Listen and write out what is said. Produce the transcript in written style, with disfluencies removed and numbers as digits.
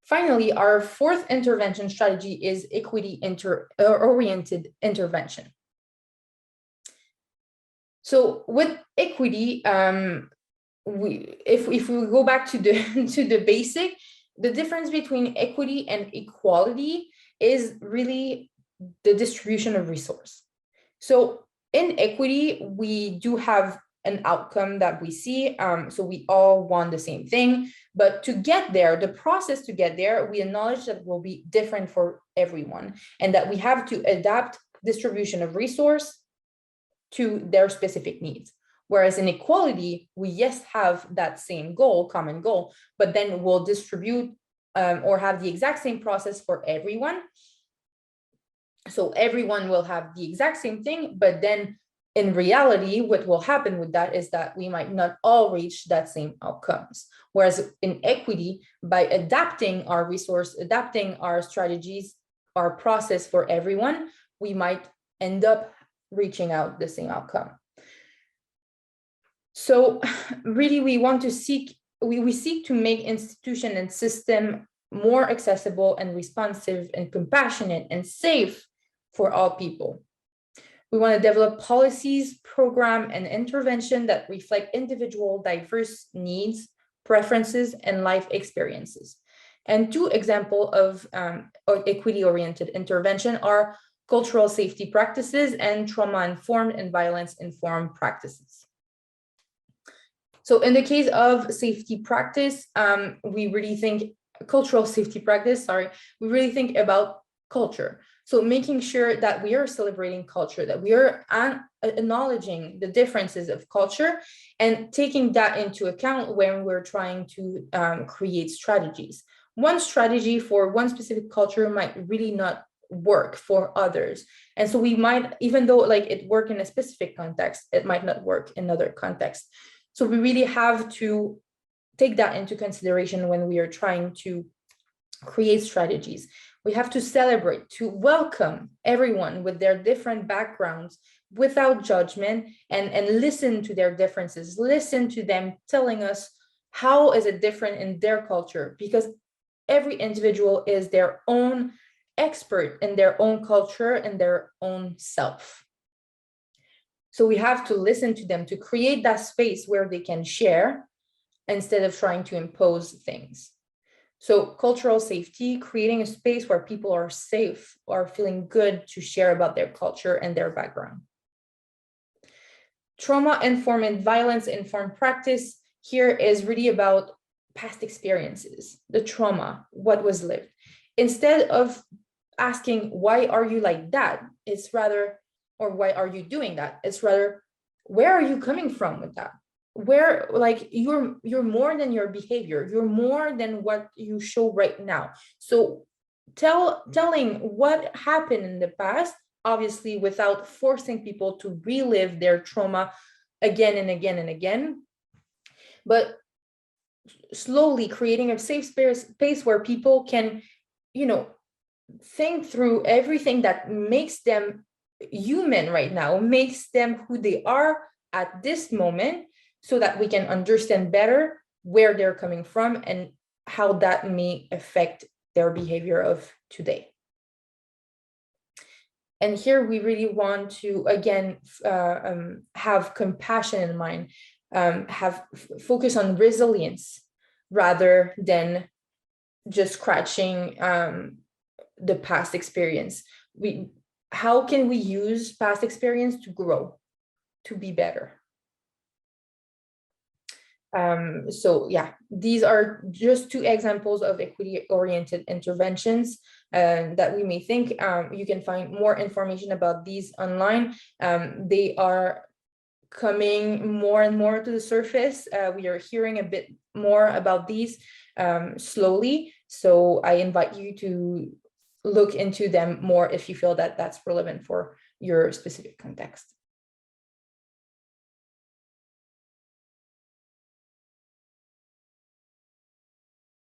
Finally, our fourth intervention strategy is equity-oriented intervention. So with equity, if we go back to the basic, the difference between equity and equality is really the distribution of resource. So in equity, we do have an outcome that we see. So we all want the same thing, but to get there, the process to get there, we acknowledge that will be different for everyone and that we have to adapt distribution of resource to their specific needs. Whereas in equality, we have that same goal, common goal, but then we'll distribute or have the exact same process for everyone. So everyone will have the exact same thing, but then in reality, what will happen with that is that we might not all reach that same outcomes. Whereas in equity, by adapting our resource, adapting our strategies, our process for everyone, we might end up reaching out the same outcome. So really, we seek to make institution and system more accessible and responsive and compassionate and safe for all people. We want to develop policies, program, and intervention that reflect individual diverse needs, preferences, and life experiences. And two examples of equity-oriented intervention are cultural safety practices and trauma-informed and violence-informed practices. So in the case of safety practice, we really think about culture. So making sure that we are celebrating culture, that we are acknowledging the differences of culture and taking that into account when we're trying to create strategies. One strategy for one specific culture might really not work for others. And so we might, even though like it work in a specific context, it might not work in another context. So we really have to take that into consideration when we are trying to create strategies. We have to celebrate, to welcome everyone with their different backgrounds without judgment and listen to their differences, listen to them telling us how is it different in their culture, because every individual is their own expert in their own culture and their own self. So we have to listen to them to create that space where they can share instead of trying to impose things. So cultural safety, creating a space where people are safe, are feeling good to share about their culture and their background. Trauma-informed and violence-informed practice here is really about past experiences, the trauma, what was lived. Instead of asking, why are you like that? It's rather, or why are you doing that? It's rather, where are you coming from with that? Where, like, you're more than your behavior, you're more than what you show right now. So telling what happened in the past, obviously without forcing people to relive their trauma again and again and again, but slowly creating a safe space where people can, think through everything that makes them human right now, makes them who they are at this moment, so that we can understand better where they're coming from and how that may affect their behavior of today. And here we really want to, again, have compassion in mind, focus on resilience rather than just scratching the past experience. How can we use past experience to grow, to be better? So yeah, these are just two examples of equity-oriented interventions that we may think. You can find more information about these online. They are coming more and more to the surface. We are hearing a bit more about these slowly. So I invite you to look into them more if you feel that that's relevant for your specific context.